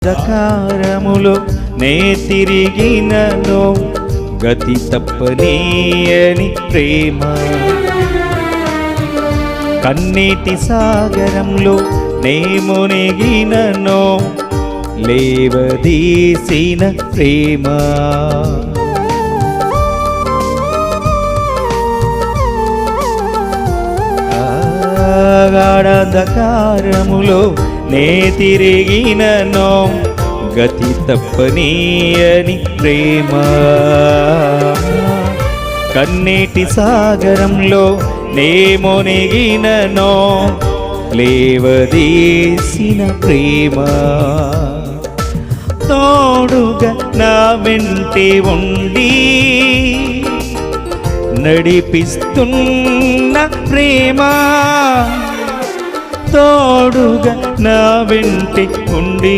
అంధకారములో నే తిరిగినను గతి తప్పనీయని ప్రేమ, కన్నీటి సాగరంలో నే మునిగినను లేవదీసిన ప్రేమ, గాఢాంధకారములో నే తిరిగినను గతి తప్పనీయని ప్రేమ, కన్నీటి సాగరంలో నే మునిగినను లేవదీసిన ప్రేమ, తోడుగా నా వెంటే ఉండి నడిపిస్తున్న ప్రేమ, తోడుగా నా వెంటే ఉండి